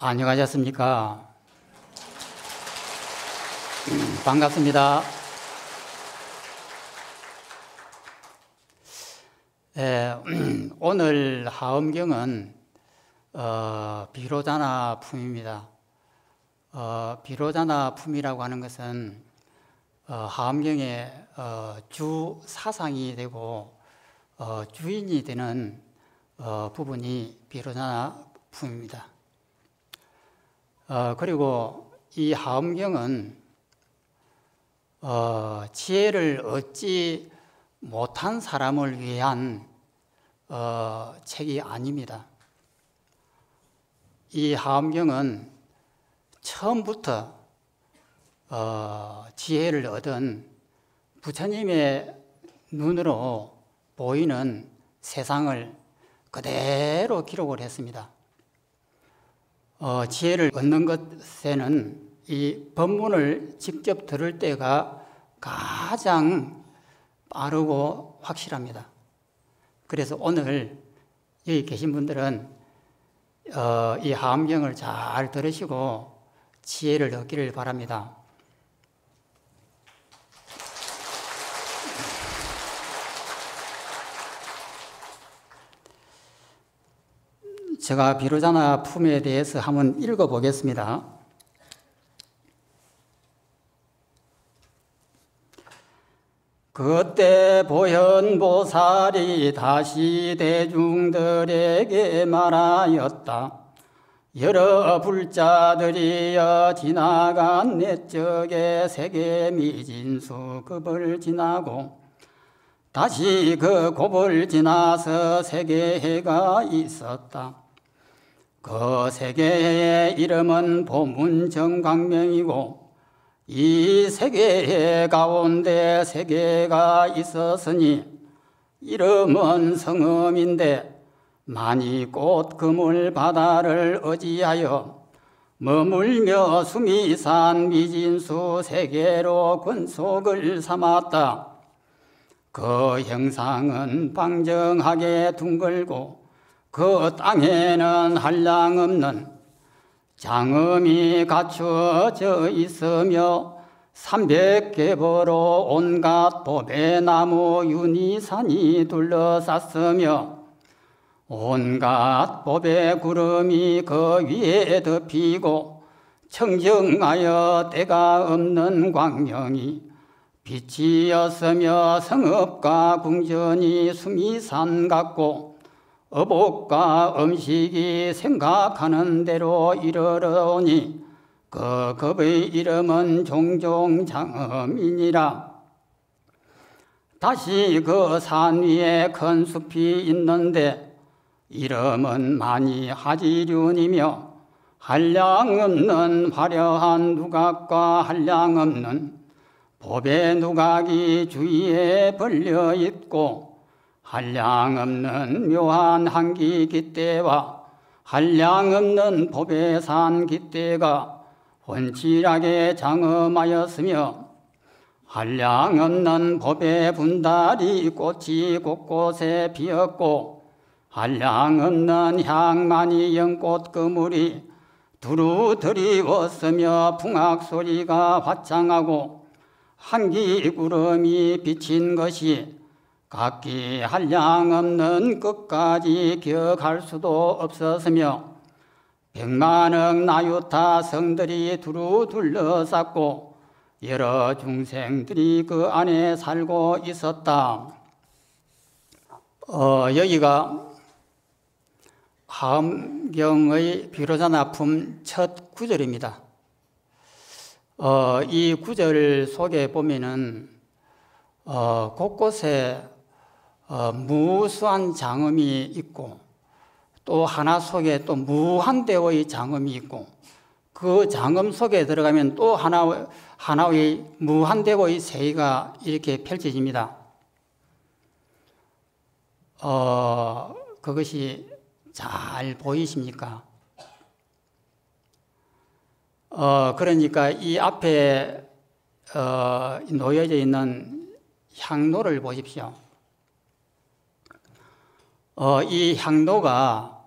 안녕하셨습니까? 반갑습니다. 오늘 하엄경은 비로자나 품입니다. 비로자나 품이라고 하는 것은 하엄경의 주 사상이 되고 주인이 되는 부분이 비로자나 품입니다. 그리고 이 하엄경은 지혜를 얻지 못한 사람을 위한 책이 아닙니다. 이 하엄경은 처음부터 지혜를 얻은 부처님의 눈으로 보이는 세상을 그대로 기록을 했습니다. 지혜를 얻는 것에는 이 법문을 직접 들을 때가 가장 빠르고 확실합니다. 그래서 오늘 여기 계신 분들은 이 하엄경을 잘 들으시고 지혜를 얻기를 바랍니다. 제가 비로자나 품에 대해서 한번 읽어보겠습니다. 그때 보현보살이 다시 대중들에게 말하였다. 여러 불자들이여 지나간 옛적의 세계 미진수 급을 지나고 다시 그 곱을 지나서 세계해가 있었다. 그 세계의 이름은 보문정광명이고 이 세계의 가운데 세계가 있었으니 이름은 성음인데 많이 꽃 그물 바다를 의지하여 머물며 숨이 산 미진수 세계로 근속을 삼았다. 그 형상은 방정하게 둥글고 그 땅에는 한량없는 장엄이 갖추어져 있으며 300개보로 온갖 보배나무 윤희산이 둘러쌌으며 온갖 보배 구름이 그 위에 덮이고 청정하여 때가 없는 광명이 빛이었으며 성읍과 궁전이 수미산 같고 어복과 음식이 생각하는 대로 이르러오니 그 급의 이름은 종종 장엄이니라. 다시 그 산 위에 큰 숲이 있는데 이름은 많이 하지륜이며 한량없는 화려한 누각과 한량없는 보배 누각이 주위에 벌려 있고 한량없는 묘한 한기 깃대와 한량없는 보배산 깃대가 훤칠하게 장엄하였으며 한량없는 보배 분달이 꽃이 곳곳에 피었고 한량없는 향만이 연꽃 그물이 두루 드리웠으며 풍악소리가 화창하고 한기 구름이 비친 것이 각기 한량없는 끝까지 기억할 수도 없었으며 100만억 나유타 성들이 두루 둘러쌌고 여러 중생들이 그 안에 살고 있었다. 여기가 하엄경의 비로자나 품 첫 구절입니다. 이 구절 속에 보면은 곳곳에 무수한 장엄이 있고 또 하나 속에 또 무한대의 장엄이 있고 그 장엄 속에 들어가면 또 하나의 무한대의 세계가 이렇게 펼쳐집니다. 그것이 잘 보이십니까? 그러니까 이 앞에 놓여져 있는 향로를 보십시오. 이 향로가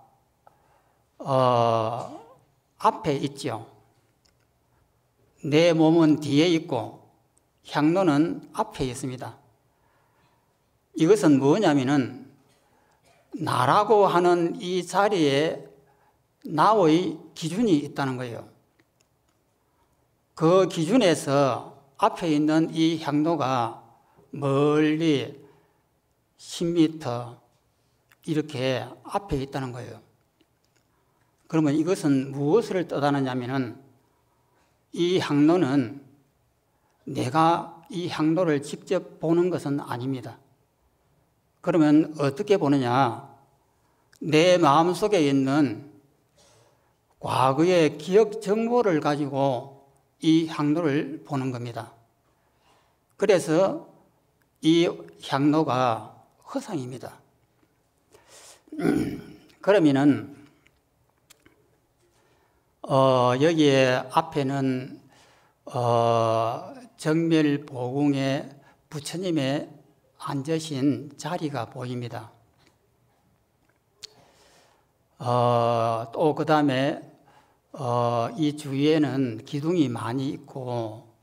앞에 있죠. 내 몸은 뒤에 있고 향로는 앞에 있습니다. 이것은 뭐냐면은 나라고 하는 이 자리에 나의 기준이 있다는 거예요. 그 기준에서 앞에 있는 이 향로가 멀리 10m 이렇게 앞에 있다는 거예요. 그러면 이것은 무엇을 뜻하느냐면은 이 향로는 내가 이 향로를 직접 보는 것은 아닙니다. 그러면 어떻게 보느냐? 내 마음속에 있는 과거의 기억 정보를 가지고 이 향로를 보는 겁니다. 그래서 이 향로가 허상입니다. 그러면은 여기에 앞에는 정멸보궁에 부처님의 앉으신 자리가 보입니다. 또 그 다음에 이 주위에는 기둥이 많이 있고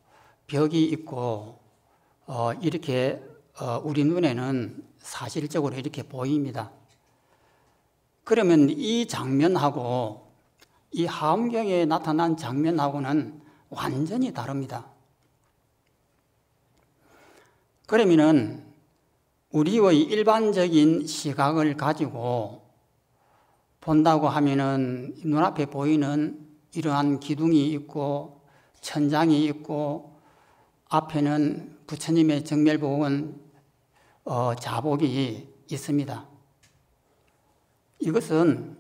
벽이 있고 이렇게 우리 눈에는 사실적으로 이렇게 보입니다. 그러면 이 장면하고 이 하엄경에 나타난 장면하고는 완전히 다릅니다. 그러면은 우리의 일반적인 시각을 가지고 본다고 하면은 눈앞에 보이는 이러한 기둥이 있고 천장이 있고 앞에는 부처님의 정멸보궁 자복이 있습니다. 이것은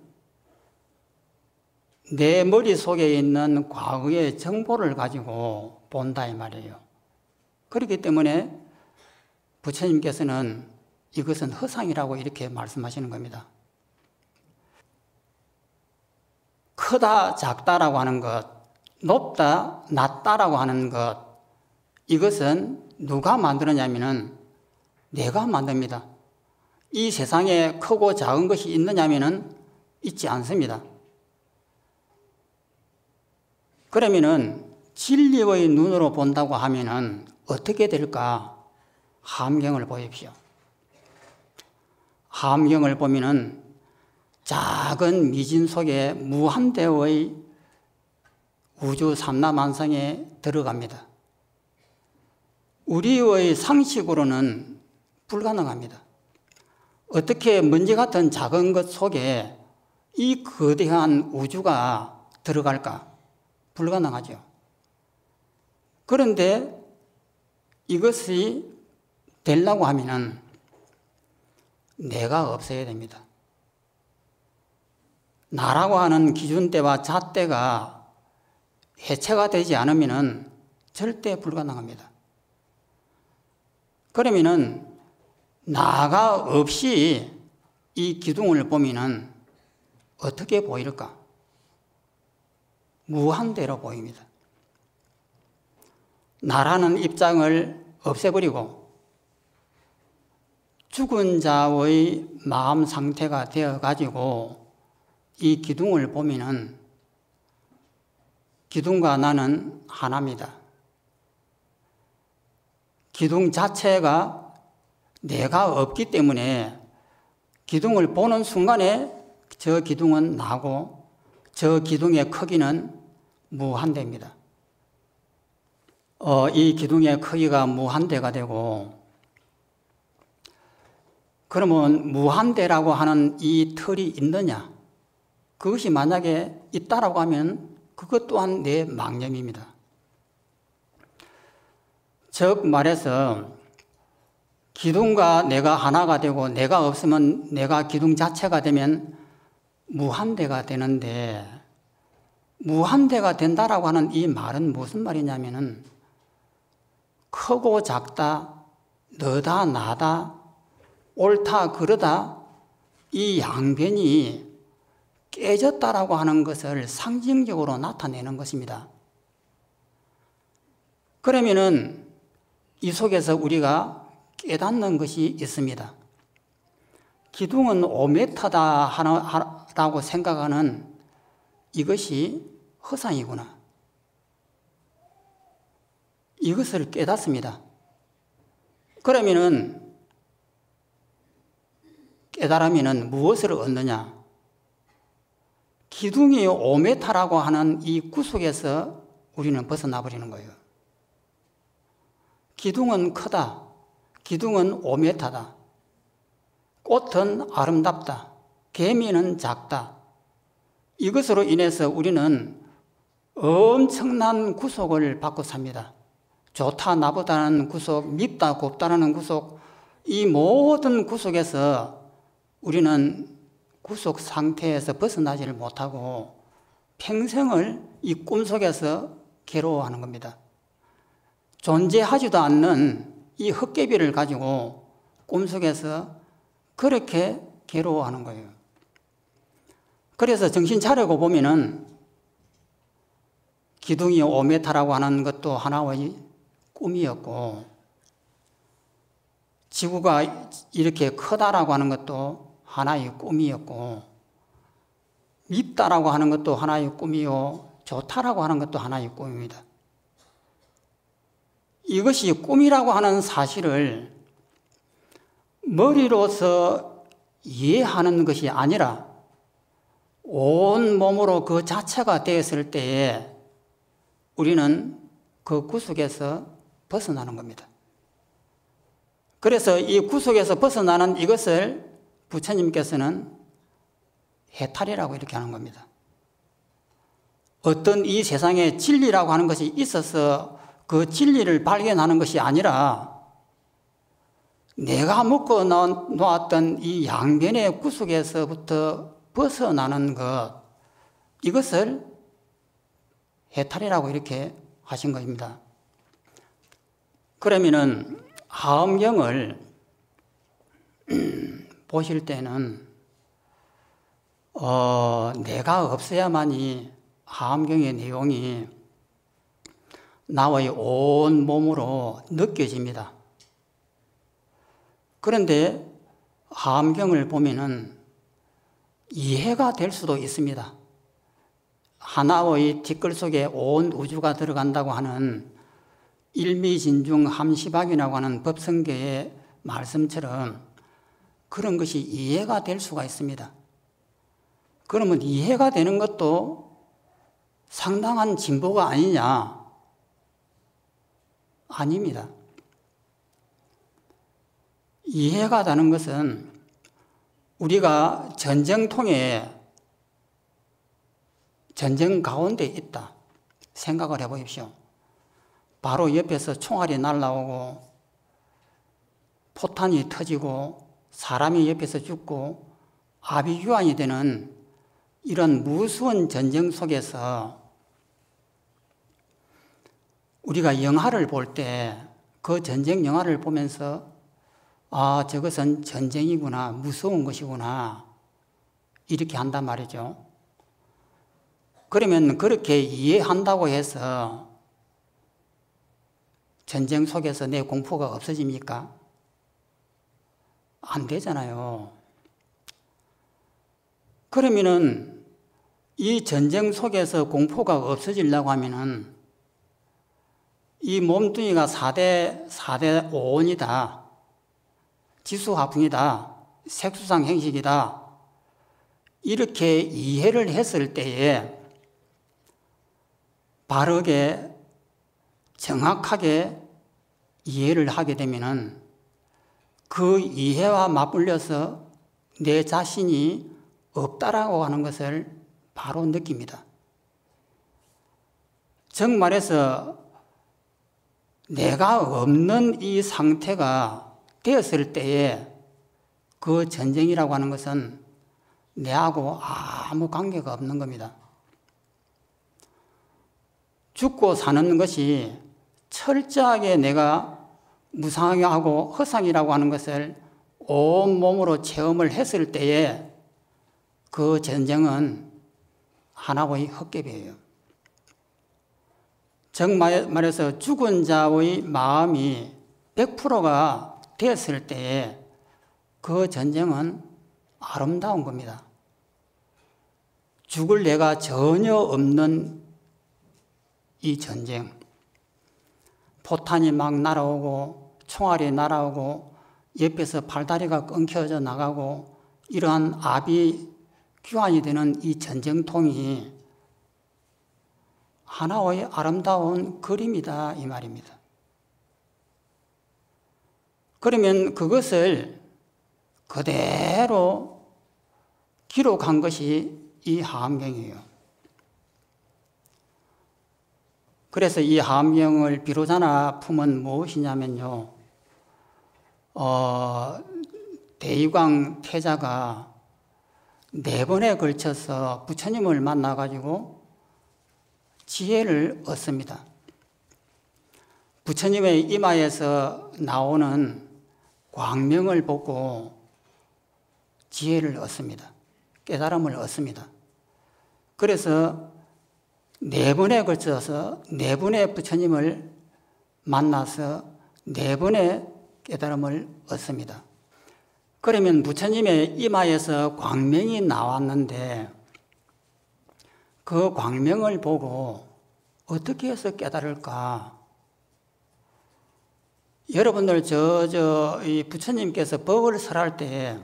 내 머릿속에 있는 과거의 정보를 가지고 본다 이 말이에요. 그렇기 때문에 부처님께서는 이것은 허상이라고 이렇게 말씀하시는 겁니다. 크다 작다라고 하는 것, 높다 낮다라고 하는 것, 이것은 누가 만드느냐면은 내가 만듭니다. 이 세상에 크고 작은 것이 있느냐면은 있지 않습니다. 그러면은 진리의 눈으로 본다고 하면은 어떻게 될까? 하엄경을 보십시오. 하엄경을 보면은 작은 미진 속에 무한대의 우주 삼라만상에 들어갑니다. 우리의 상식으로는 불가능합니다. 어떻게 먼지 같은 작은 것 속에 이 거대한 우주가 들어갈까? 불가능하죠. 그런데 이것이 되려고 하면은 내가 없어야 됩니다. 나라고 하는 기준대와 잣대가 해체가 되지 않으면은 절대 불가능합니다. 그러면은 나가 없이 이 기둥을 보면은 어떻게 보일까? 무한대로 보입니다. 나라는 입장을 없애버리고 죽은 자의 마음 상태가 되어가지고 이 기둥을 보면은 기둥과 나는 하나입니다. 기둥 자체가 내가 없기 때문에 기둥을 보는 순간에 저 기둥은 나고 저 기둥의 크기는 무한대입니다. 이 기둥의 크기가 무한대가 되고, 그러면 무한대라고 하는 이 틀이 있느냐? 그것이 만약에 있다라고 하면 그것 또한 내 망념입니다. 즉 말해서 기둥과 내가 하나가 되고 내가 없으면 내가 기둥 자체가 되면 무한대가 되는데, 무한대가 된다라고 하는 이 말은 무슨 말이냐면은 크고 작다, 너다 나다, 옳다 그르다, 이 양변이 깨졌다라고 하는 것을 상징적으로 나타내는 것입니다. 그러면은 이 속에서 우리가 깨닫는 것이 있습니다. 기둥은 5m다라고 생각하는 이것이 허상이구나. 이것을 깨닫습니다. 그러면은 깨달으면은 무엇을 얻느냐? 기둥이 5m라고 하는 이 구속에서 우리는 벗어나 버리는 거예요. 기둥은 크다. 기둥은 5m다. 꽃은 아름답다. 개미는 작다. 이것으로 인해서 우리는 엄청난 구속을 받고 삽니다. 좋다 나보다는 구속, 밉다 곱다라는 구속, 이 모든 구속에서 우리는 구속 상태에서 벗어나지를 못하고 평생을 이 꿈속에서 괴로워하는 겁니다. 존재하지도 않는 이 헛개비를 가지고 꿈속에서 그렇게 괴로워하는 거예요. 그래서 정신 차리고 보면은 기둥이 5m라고 하는 것도 하나의 꿈이었고, 지구가 이렇게 크다라고 하는 것도 하나의 꿈이었고, 밉다라고 하는 것도 하나의 꿈이요, 좋다라고 하는 것도 하나의 꿈입니다. 이것이 꿈이라고 하는 사실을 머리로서 이해하는 것이 아니라 온 몸으로 그 자체가 되었을 때에 우리는 그 구속에서 벗어나는 겁니다. 그래서 이 구속에서 벗어나는 이것을 부처님께서는 해탈이라고 이렇게 하는 겁니다. 어떤 이 세상에 진리라고 하는 것이 있어서 그 진리를 발견하는 것이 아니라 내가 묶어 놓았던 이 양변의 구속에서부터 벗어나는 것, 이것을 해탈이라고 이렇게 하신 것입니다. 그러면은 하엄경을 보실 때는 내가 없어야만이 하엄경의 내용이 나의 온 몸으로 느껴집니다. 그런데 하엄경을 보면은 이해가 될 수도 있습니다. 하나의 티끌 속에 온 우주가 들어간다고 하는 일미진중 함시박이라고 하는 법성계의 말씀처럼 그런 것이 이해가 될 수가 있습니다. 그러면 이해가 되는 것도 상당한 진보가 아니냐? 아닙니다. 이해가 되는 것은 우리가 전쟁통에 전쟁 가운데 있다 생각을 해보십시오. 바로 옆에서 총알이 날아오고 포탄이 터지고 사람이 옆에서 죽고 아비규환이 되는 이런 무서운 전쟁 속에서 우리가 영화를 볼 때 그 전쟁 영화를 보면서 아, 저것은 전쟁이구나, 무서운 것이구나 이렇게 한단 말이죠. 그러면 그렇게 이해한다고 해서 전쟁 속에서 내 공포가 없어집니까? 안 되잖아요. 그러면은 이 전쟁 속에서 공포가 없어지려고 하면은 이 몸뚱이가 4대 오온이다. 지수화풍이다. 색수상 행식이다. 이렇게 이해를 했을 때에 바르게 정확하게 이해를 하게 되면은 그 이해와 맞물려서 내 자신이 없다라고 하는 것을 바로 느낍니다. 정말해서 내가 없는 이 상태가 되었을 때에 그 전쟁이라고 하는 것은 내하고 아무 관계가 없는 겁니다. 죽고 사는 것이 철저하게 내가 무상하고 허상이라고 하는 것을 온몸으로 체험을 했을 때에 그 전쟁은 하나의 헛개비예요. 정말해서 죽은 자의 마음이 100%가 되었을 때에 그 전쟁은 아름다운 겁니다. 죽을 내가 전혀 없는 이 전쟁. 포탄이 막 날아오고 총알이 날아오고 옆에서 팔다리가 끊겨져 나가고 이러한 압이 교환이 되는 이 전쟁통이 하나의 아름다운 그림이다 이 말입니다. 그러면 그것을 그대로 기록한 것이 이 하암경이에요. 그래서 이 하암경을 비로자나 품은 무엇이냐면요, 대의광 태자가 4번에 걸쳐서 부처님을 만나가지고 지혜를 얻습니다. 부처님의 이마에서 나오는 광명을 보고 지혜를 얻습니다. 깨달음을 얻습니다. 그래서 4번에 걸쳐서 4분의 부처님을 만나서 4번의 깨달음을 얻습니다. 그러면 부처님의 이마에서 광명이 나왔는데 그 광명을 보고 어떻게 해서 깨달을까? 여러분들 이 부처님께서 법을 설할 때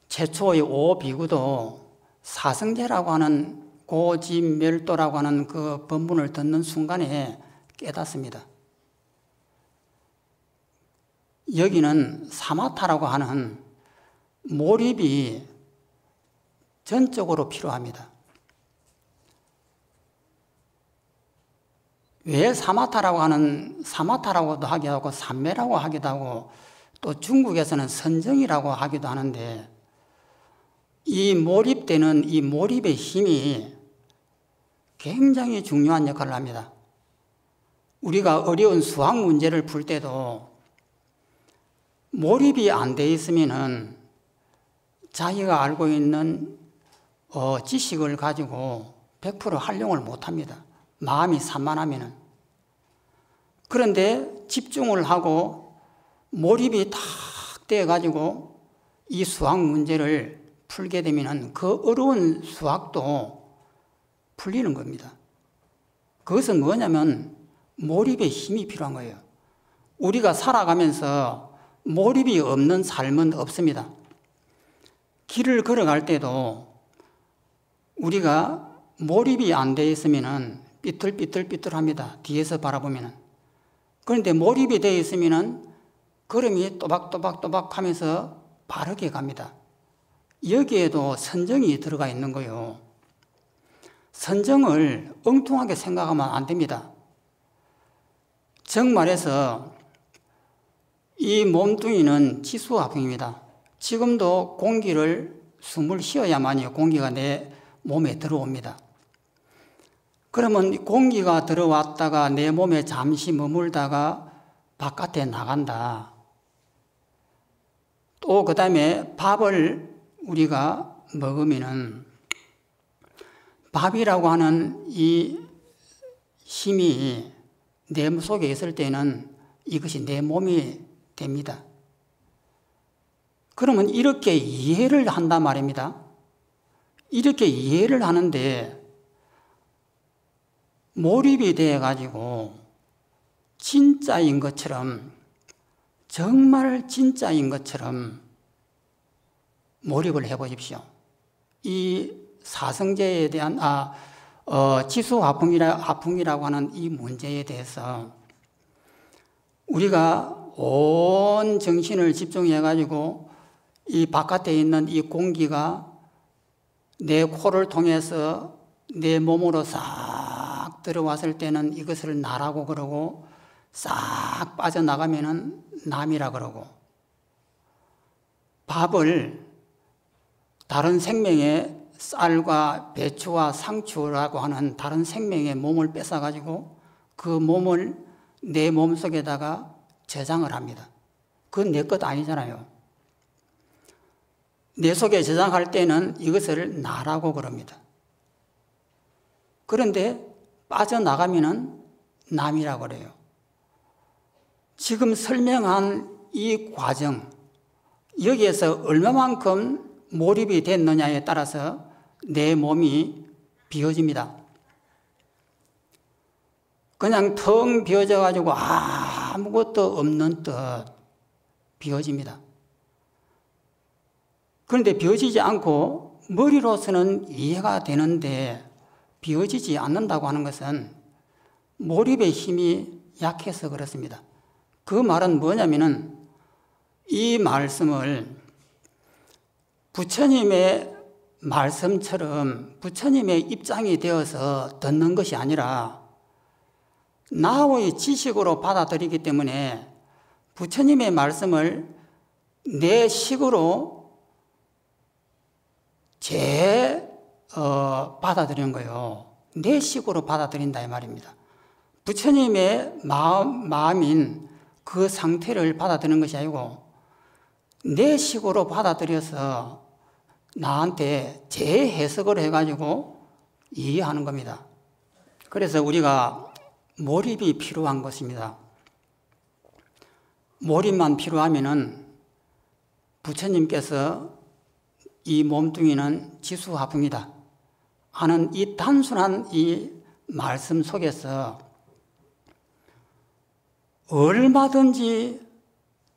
최초의 5비구도 사성제라고 하는 고집멸도라고 하는 그 법문을 듣는 순간에 깨닫습니다. 여기는 사마타라고 하는 몰입이 전적으로 필요합니다. 왜 사마타라고도 하기도 하고 삼매라고 하기도 하고 또 중국에서는 선정이라고 하기도 하는데 이 몰입되는 이 몰입의 힘이 굉장히 중요한 역할을 합니다. 우리가 어려운 수학 문제를 풀 때도 몰입이 안 돼 있으면은 자기가 알고 있는 지식을 가지고 100% 활용을 못 합니다. 마음이 산만하면은. 그런데 집중을 하고 몰입이 탁 돼 가지고 이 수학 문제를 풀게 되면은 그 어려운 수학도 풀리는 겁니다. 그것은 뭐냐면 몰입의 힘이 필요한 거예요. 우리가 살아가면서 몰입이 없는 삶은 없습니다. 길을 걸어갈 때도 우리가 몰입이 안 돼 있으면은 삐뚤삐뚤삐뚤합니다. 뒤에서 바라보면은. 그런데 몰입이 돼 있으면은 걸음이 또박또박또박 하면서 바르게 갑니다. 여기에도 선정이 들어가 있는 거예요. 선정을 엉뚱하게 생각하면 안 됩니다. 정말해서 이 몸뚱이는 지수화풍입니다. 지금도 숨을 쉬어야만이 공기가 내 몸에 들어옵니다. 그러면 공기가 들어왔다가 내 몸에 잠시 머물다가 바깥에 나간다. 또 그 다음에 밥을 우리가 먹으면은 밥이라고 하는 이 힘이 내 속에 있을 때는 이것이 내 몸이 됩니다. 그러면 이렇게 이해를 한단 말입니다. 이렇게 이해를 하는데 몰입이 되어가지고 진짜인 것처럼, 정말 진짜인 것처럼 몰입을 해보십시오. 이 사성제에 대한 지수화풍이라고 하는 이 문제에 대해서 우리가 온 정신을 집중해가지고 이 바깥에 있는 이 공기가 내 코를 통해서 내 몸으로 싹 들어왔을 때는 이것을 나라고 그러고 싹 빠져나가면은 남이라 그러고, 밥을 다른 생명의 쌀과 배추와 상추라고 하는 다른 생명의 몸을 뺏어가지고 그 몸을 내 몸속에다가 저장을 합니다. 그건 내 것 아니잖아요. 내 속에 저장할 때는 이것을 나라고 그럽니다. 그런데 빠져나가면은 남이라고 그래요. 지금 설명한 이 과정, 여기에서 얼마만큼 몰입이 됐느냐에 따라서 내 몸이 비워집니다. 그냥 텅 비어져 가지고 아무것도 없는 듯 비어집니다. 그런데 비어지지 않고 머리로서는 이해가 되는데 비어지지 않는다고 하는 것은 몰입의 힘이 약해서 그렇습니다. 그 말은 뭐냐면은 이 말씀을 부처님의 말씀처럼 부처님의 입장이 되어서 듣는 것이 아니라 나의 지식으로 받아들이기 때문에 부처님의 말씀을 내 식으로 받아들이는 거예요. 내 식으로 받아들인다 이 말입니다. 부처님의 마음인 그 상태를 받아들이는 것이 아니고 내 식으로 받아들여서 나한테 재해석을 해가지고 이해하는 겁니다. 그래서 우리가 몰입이 필요한 것입니다. 몰입만 필요하면은 부처님께서 이 몸뚱이는 지수화풍이다 하는 이 단순한 이 말씀 속에서 얼마든지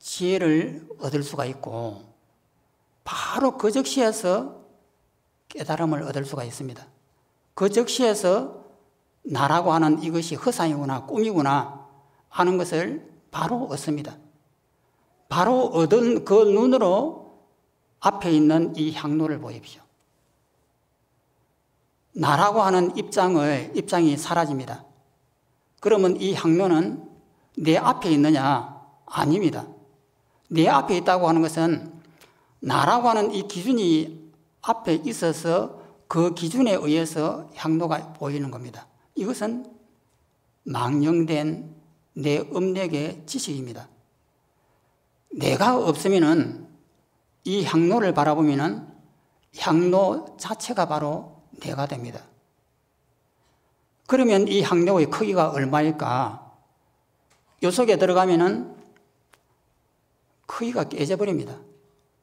지혜를 얻을 수가 있고 바로 그 즉시에서 깨달음을 얻을 수가 있습니다. 그 즉시에서 나라고 하는 이것이 허상이구나 꿈이구나 하는 것을 바로 얻습니다. 바로 얻은 그 눈으로 앞에 있는 이 향로를 보십시오. 나라고 하는 입장이 사라집니다. 그러면 이 향로는 내 앞에 있느냐? 아닙니다. 내 앞에 있다고 하는 것은 나라고 하는 이 기준이 앞에 있어서 그 기준에 의해서 향로가 보이는 겁니다. 이것은 망령된 내 음력의 지식입니다. 내가 없으면은 이 향로를 바라보면은 향로 자체가 바로 내가 됩니다. 그러면 이 향로의 크기가 얼마일까? 요 속에 들어가면은 크기가 깨져버립니다.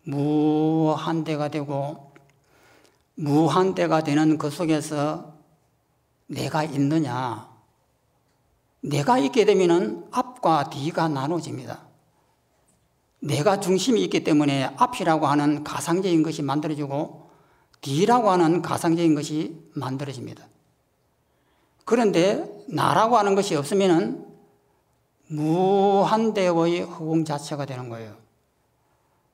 무한대가 되고 무한대가 되는 그 속에서 내가 있느냐? 내가 있게 되면은 앞과 뒤가 나눠집니다. 내가 중심이 있기 때문에 앞이라고 하는 가상적인 것이 만들어지고 뒤라고 하는 가상적인 것이 만들어집니다. 그런데 나라고 하는 것이 없으면은 무한대의 허공 자체가 되는 거예요.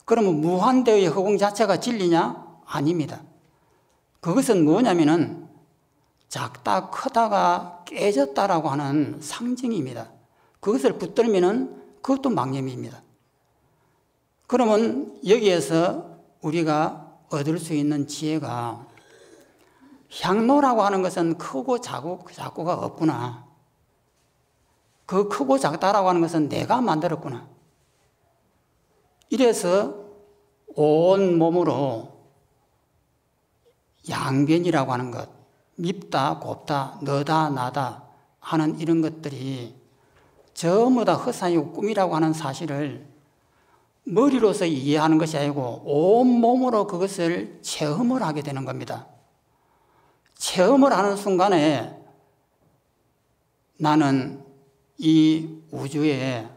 그러면 무한대의 허공 자체가 진리냐? 아닙니다. 그것은 뭐냐면은 작다 크다가 깨졌다라고 하는 상징입니다. 그것을 붙들면은 그것도 망념입니다. 그러면 여기에서 우리가 얻을 수 있는 지혜가 향로라고 하는 것은 크고 작고가 없구나. 그 크고 작다라고 하는 것은 내가 만들었구나. 이래서 온 몸으로 양변이라고 하는 것, 밉다, 곱다, 너다, 나다 하는 이런 것들이 전부 다 허상이고 꿈이라고 하는 사실을 머리로서 이해하는 것이 아니고 온몸으로 그것을 체험을 하게 되는 겁니다. 체험을 하는 순간에 나는 이 우주의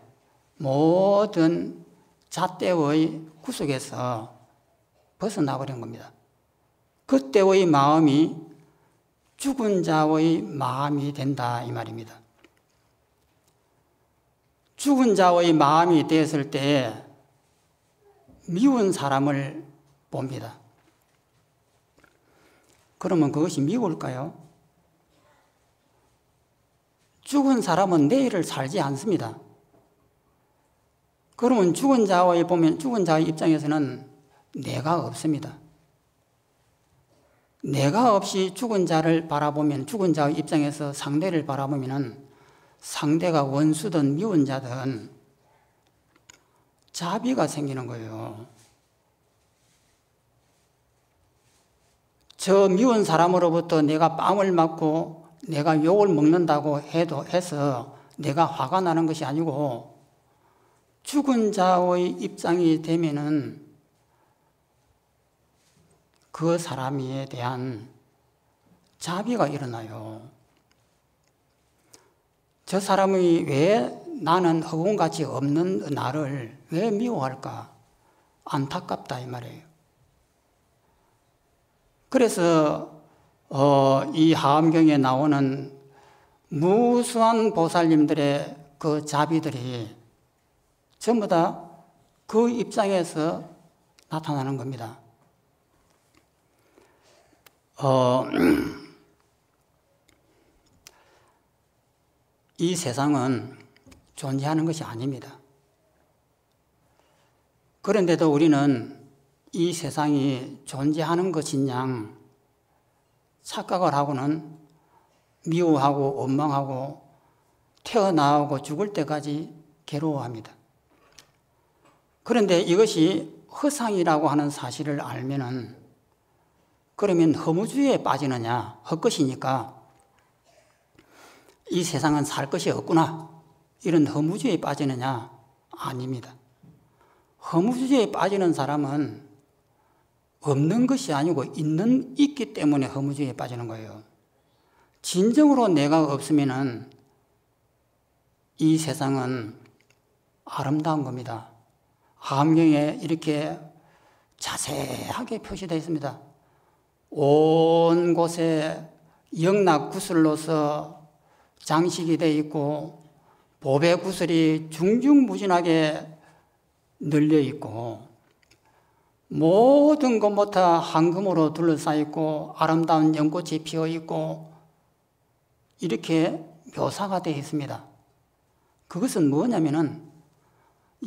모든 잣대의 구석에서 벗어나 버린 겁니다. 그때의 마음이 죽은 자의 마음이 된다 이 말입니다. 죽은 자의 마음이 되었을 때 미운 사람을 봅니다. 그러면 그것이 미울까요? 죽은 사람은 내일을 살지 않습니다. 그러면 죽은 자의 입장에서는 내가 없습니다. 내가 없이 죽은 자를 바라보면 죽은 자의 입장에서 상대를 바라보면 상대가 원수든 미운 자든 자비가 생기는 거예요. 저 미운 사람으로부터 내가 뺨을 맞고 내가 욕을 먹는다고 해서 내가 화가 나는 것이 아니고 죽은 자의 입장이 되면은 그 사람에 대한 자비가 일어나요. 저 사람이 왜 나는 허공같이 없는 나를 왜 미워할까? 안타깝다 이 말이에요. 그래서 이 하암경에 나오는 무수한 보살님들의 그 자비들이 전부 다 그 입장에서 나타나는 겁니다. 이 세상은 존재하는 것이 아닙니다. 그런데도 우리는 이 세상이 존재하는 것인 양 착각을 하고는 미워하고 원망하고 태어나고 죽을 때까지 괴로워합니다. 그런데 이것이 허상이라고 하는 사실을 알면은 그러면 허무주의에 빠지느냐? 헛것이니까 이 세상은 살 것이 없구나. 이런 허무주의에 빠지느냐? 아닙니다. 허무주의에 빠지는 사람은 없는 것이 아니고 있기 때문에 허무주의에 빠지는 거예요. 진정으로 내가 없으면은 이 세상은 아름다운 겁니다. 하암경에 이렇게 자세하게 표시되어 있습니다. 온 곳에 영락구슬로서 장식이 되어 있고 보배구슬이 중중무진하게 널려 있고 모든 것부터 황금으로 둘러싸여 있고 아름다운 연꽃이 피어 있고 이렇게 묘사가 되어 있습니다. 그것은 뭐냐면은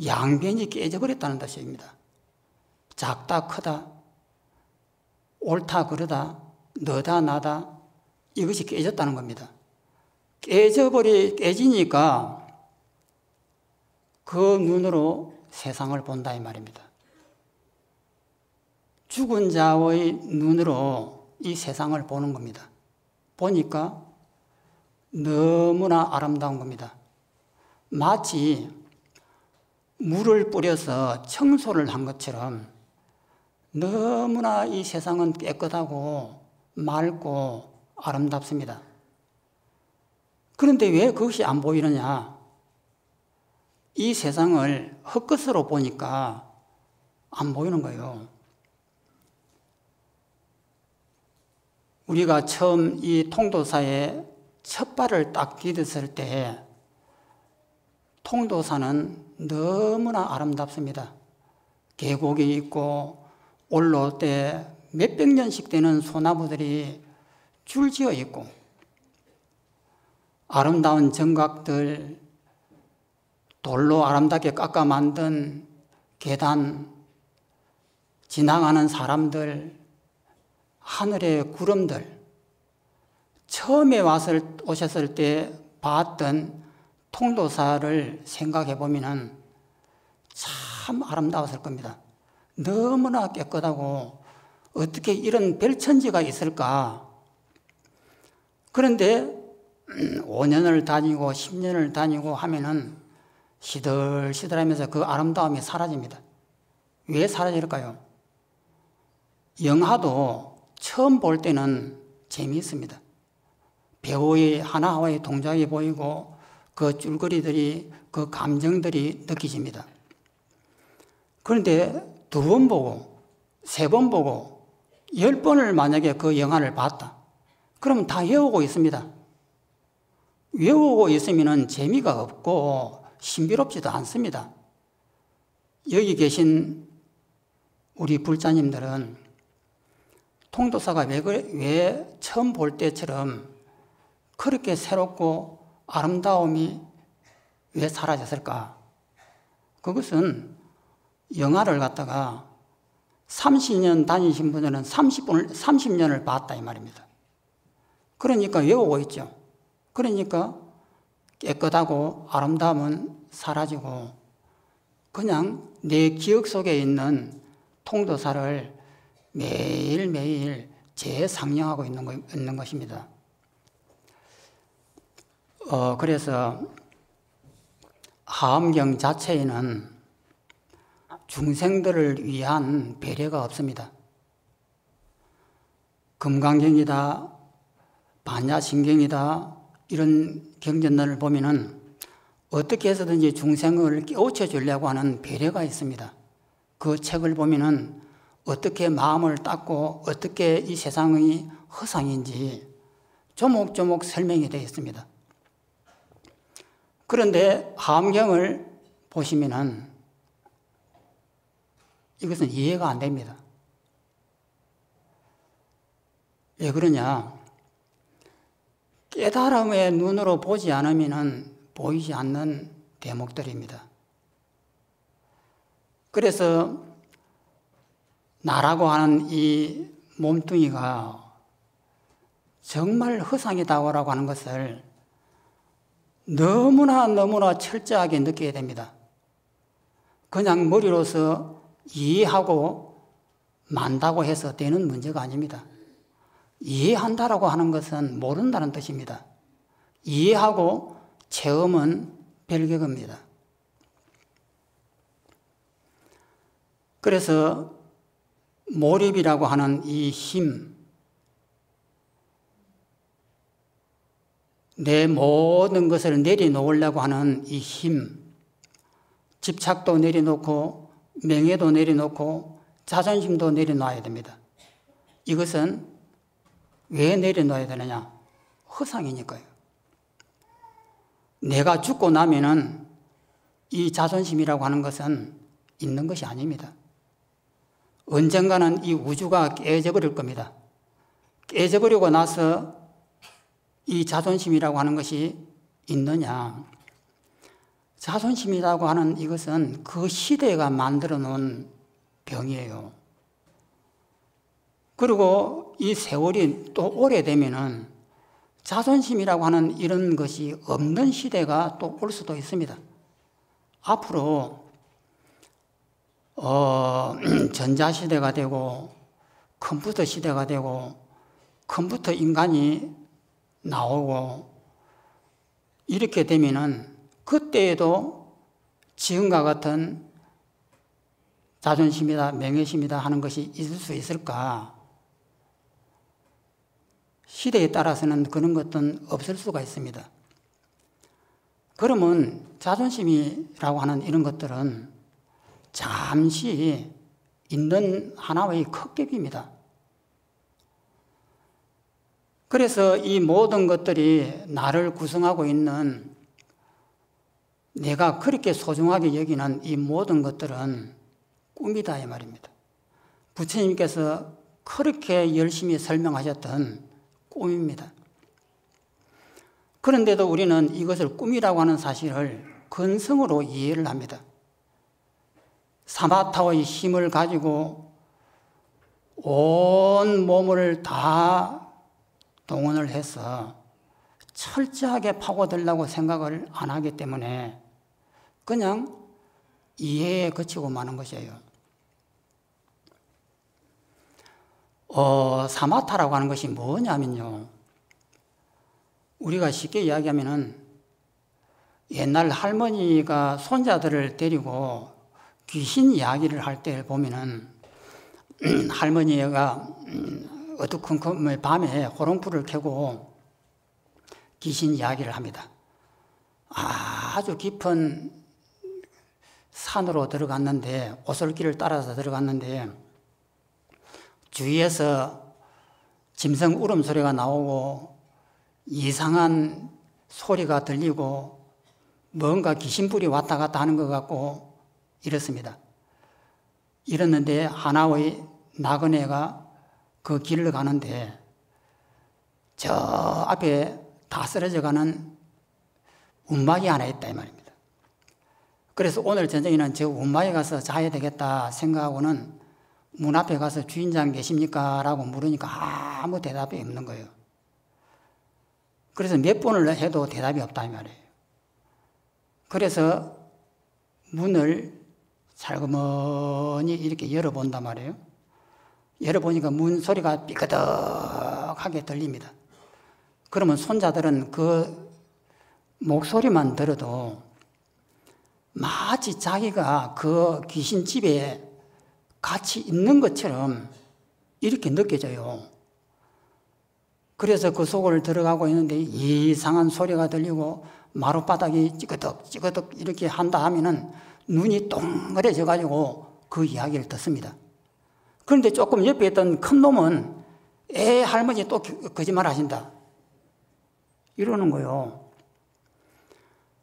양변이 깨져버렸다는 뜻입니다. 작다 크다 옳다 그르다 너다 나다 이것이 깨졌다는 겁니다. 깨지니까 그 눈으로 세상을 본다 이 말입니다. 죽은 자의 눈으로 이 세상을 보는 겁니다. 보니까 너무나 아름다운 겁니다. 마치 물을 뿌려서 청소를 한 것처럼 너무나 이 세상은 깨끗하고 맑고 아름답습니다. 그런데 왜 그것이 안 보이느냐? 이 세상을 헛것으로 보니까 안 보이는 거예요. 우리가 처음 이 통도사에 첫 발을 딱 디뎠을 때 통도사는 너무나 아름답습니다. 계곡이 있고 올라올 때 몇백 년씩 되는 소나무들이 줄지어 있고 아름다운 정각들, 돌로 아름답게 깎아 만든 계단, 지나가는 사람들, 하늘의 구름들, 처음에 오셨을 때 봤던 통도사를 생각해 보면 참 아름다웠을 겁니다. 너무나 깨끗하고 어떻게 이런 별천지가 있을까? 그런데 5년을 다니고 10년을 다니고 하면은 시들시들하면서 그 아름다움이 사라집니다. 왜 사라질까요? 영화도 처음 볼 때는 재미있습니다. 배우의 하나하나의 동작이 보이고 그 줄거리들이 그 감정들이 느껴집니다. 그런데 2번 보고 3번 보고 10번을 만약에 그 영화를 봤다. 그러면 다 외우고 있습니다. 외우고 있으면 재미가 없고 신비롭지도 않습니다. 여기 계신 우리 불자님들은 통도사가 왜 처음 볼 때처럼 그렇게 새롭고 아름다움이 왜 사라졌을까? 그것은 영화를 갖다가 30년 다니신 분들은 30년을 봤다 이 말입니다. 그러니까 외우고 있죠. 그러니까 깨끗하고 아름다움은 사라지고 그냥 내 기억 속에 있는 통도사를 매일매일 재상영하고 있는 것입니다. 그래서 하암경 자체에는 중생들을 위한 배려가 없습니다. 금강경이다, 반야신경이다, 이런 경전들을 보면은 어떻게 해서든지 중생을 깨우쳐 주려고 하는 배려가 있습니다. 그 책을 보면은 어떻게 마음을 닦고 어떻게 이 세상의 허상인지 조목조목 설명이 되어 있습니다. 그런데 화엄경을 보시면은 이것은 이해가 안 됩니다. 왜 그러냐? 깨달음의 눈으로 보지 않으면은 보이지 않는 대목들입니다. 그래서 나라고 하는 이 몸뚱이가 정말 허상이다라고 하는 것을 너무나 철저하게 느끼게 됩니다. 그냥 머리로서 이해하고 만다고 해서 되는 문제가 아닙니다. 이해한다라고 하는 것은 모른다는 뜻입니다. 이해하고 체험은 별개입니다. 그래서 몰입이라고 하는 이 힘, 내 모든 것을 내려놓으려고 하는 이 힘, 집착도 내려놓고 명예도 내려놓고 자존심도 내려놔야 됩니다. 이것은 왜 내려놔야 되느냐? 허상이니까요. 내가 죽고 나면은 이 자존심이라고 하는 것은 있는 것이 아닙니다. 언젠가는 이 우주가 깨져버릴 겁니다. 깨져버리고 나서 이 자존심이라고 하는 것이 있느냐? 자존심이라고 하는 이것은 그 시대가 만들어 놓은 병이에요. 그리고 이 세월이 또 오래되면은 자존심이라고 하는 이런 것이 없는 시대가 또 올 수도 있습니다. 앞으로 전자시대가 되고 컴퓨터 시대가 되고 컴퓨터 인간이 나오고 이렇게 되면은 그때에도 지금과 같은 자존심이다 명예심이다 하는 것이 있을 수 있을까? 시대에 따라서는 그런 것은 없을 수가 있습니다. 그러면 자존심이라고 하는 이런 것들은 잠시 있는 하나의 컵ገብ입니다. 그래서 이 모든 것들이 나를 구성하고 있는 내가 그렇게 소중하게 여기는 이 모든 것들은 꿈이다 이 말입니다. 부처님께서 그렇게 열심히 설명하셨던 꿈입니다. 그런데도 우리는 이것을 꿈이라고 하는 사실을 근성으로 이해를 합니다. 사마타의 힘을 가지고 온 몸을 다 동원을 해서 철저하게 파고들려고 생각을 안 하기 때문에 그냥 이해에 그치고 마는 것이에요. 사마타라고 하는 것이 뭐냐면요. 우리가 쉽게 이야기하면은 옛날 할머니가 손자들을 데리고 귀신 이야기를 할 때 보면은 할머니가 어두컴컴 밤에 호롱불을 켜고 귀신 이야기를 합니다. 아주 깊은 산으로 들어갔는데 오솔길을 따라서 들어갔는데 주위에서 짐승 울음소리가 나오고 이상한 소리가 들리고 뭔가 귀신불이 왔다 갔다 하는 것 같고 이렇습니다. 이랬는데 하나의 나그네가 그 길을 가는데 저 앞에 다 쓰러져 가는 운막이 하나 있다 이 말입니다. 그래서 오늘 저녁에는 저 운막에 가서 자야 되겠다 생각하고는 문 앞에 가서 주인장 계십니까? 라고 물으니까 아무 대답이 없는 거예요. 그래서 몇 번을 해도 대답이 없다 이 말이에요. 그래서 문을 살그머니 이렇게 열어본단 말이에요. 열어보니까 문 소리가 삐그덕하게 들립니다. 그러면 손자들은 그 목소리만 들어도 마치 자기가 그 귀신집에 같이 있는 것처럼 이렇게 느껴져요. 그래서 그 속을 들어가고 있는데 이상한 소리가 들리고 마룻바닥이 찌그덕 이렇게 한다 하면은 눈이 동그래져 가지고 그 이야기를 듣습니다. 그런데 조금 옆에 있던 큰 놈은 할머니 또 거짓말 하신다 이러는 거예요.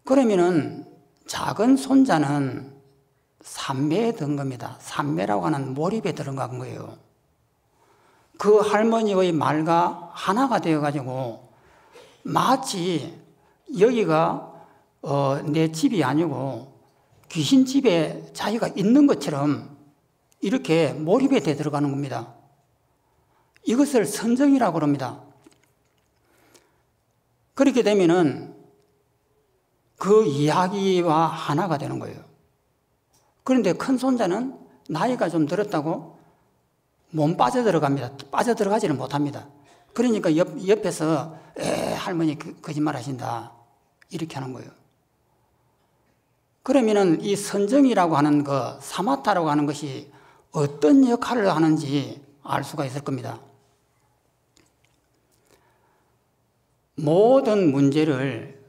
그러면은 작은 손자는 산매에 든 겁니다. 산매라고 하는 몰입에 들어간 거예요. 그 할머니의 말과 하나가 되어가지고 마치 여기가 내 집이 아니고 귀신 집에 자기가 있는 것처럼 이렇게 몰입에 들어가는 겁니다. 이것을 선정이라고 합니다. 그렇게 되면은 그 이야기와 하나가 되는 거예요. 그런데 큰 손자는 나이가 좀 들었다고 몸 빠져들어갑니다. 빠져들어가지는 못합니다. 그러니까 옆에서 할머니 거짓말 하신다 이렇게 하는 거예요. 그러면은 이 선정이라고 하는 거, 사마타라고 하는 것이 어떤 역할을 하는지 알 수가 있을 겁니다. 모든 문제를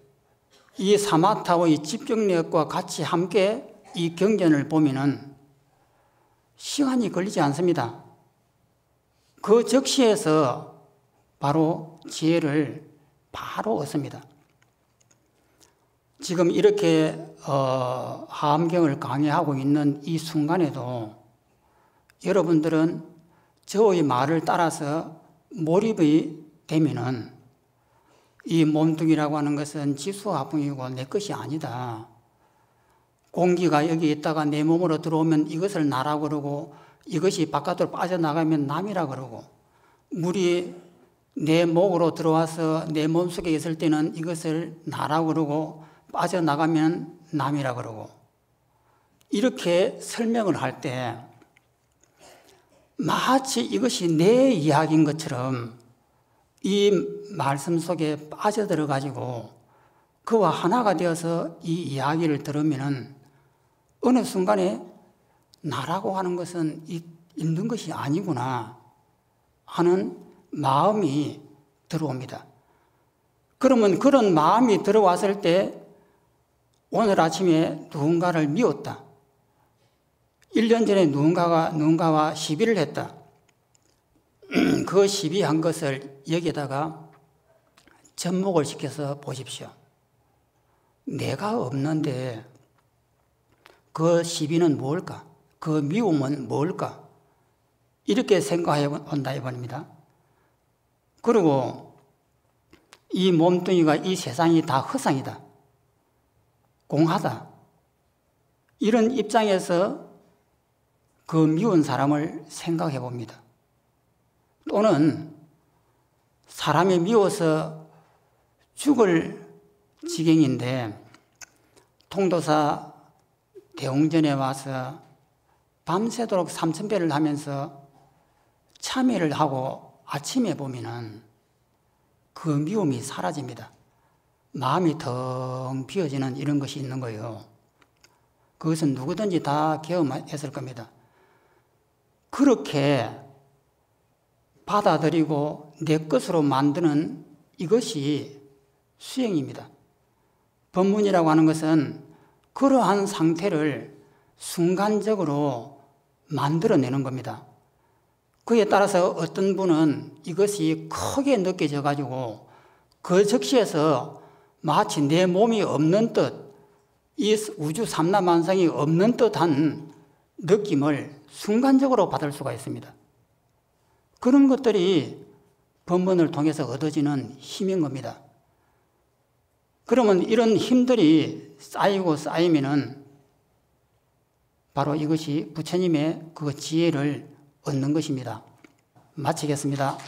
이 사마타의 집중력과 같이 함께 이 경전을 보면은 시간이 걸리지 않습니다. 그 적시에서 바로 지혜를 바로 얻습니다. 지금 이렇게 하암경을 강의하고 있는 이 순간에도 여러분들은 저의 말을 따라서 몰입이 되면은 이 몸뚱이라고 하는 것은 지수화풍이고 내 것이 아니다. 공기가 여기 있다가 내 몸으로 들어오면 이것을 나라고 그러고 이것이 바깥으로 빠져나가면 남이라 그러고 물이 내 목으로 들어와서 내 몸속에 있을 때는 이것을 나라고 그러고 빠져나가면 남이라 그러고 이렇게 설명을 할 때 마치 이것이 내 이야기인 것처럼 이 말씀 속에 빠져들어 가지고 그와 하나가 되어서 이 이야기를 들으면은 어느 순간에 나라고 하는 것은 있는 것이 아니구나 하는 마음이 들어옵니다. 그러면 그런 마음이 들어왔을 때 오늘 아침에 누군가를 미웠다. 1년 전에 누군가와 시비를 했다. 그 시비한 것을 여기에다가 접목을 시켜서 보십시오. 내가 없는데 그 시비는 뭘까? 그 미움은 뭘까? 이렇게 생각해 본다 이번입니다. 그리고 이 몸뚱이가 이 세상이 다 허상이다. 공하다. 이런 입장에서 그 미운 사람을 생각해 봅니다. 또는 사람이 미워서 죽을 지경인데 통도사 대웅전에 와서 밤새도록 삼천배를 하면서 참회를 하고 아침에 보면은 그 미움이 사라집니다. 마음이 텅 비어지는 이런 것이 있는 거예요. 그것은 누구든지 다 경험했을 겁니다. 그렇게 받아들이고 내 것으로 만드는 이것이 수행입니다. 법문이라고 하는 것은 그러한 상태를 순간적으로 만들어내는 겁니다. 그에 따라서 어떤 분은 이것이 크게 느껴져 가지고 그 적시에서 마치 내 몸이 없는 듯, 이 우주 삼라만상이 없는 듯한 느낌을 순간적으로 받을 수가 있습니다. 그런 것들이 법문을 통해서 얻어지는 힘인 겁니다. 그러면 이런 힘들이 쌓이고 쌓이면은 바로 이것이 부처님의 그 지혜를 얻는 것입니다. 마치겠습니다.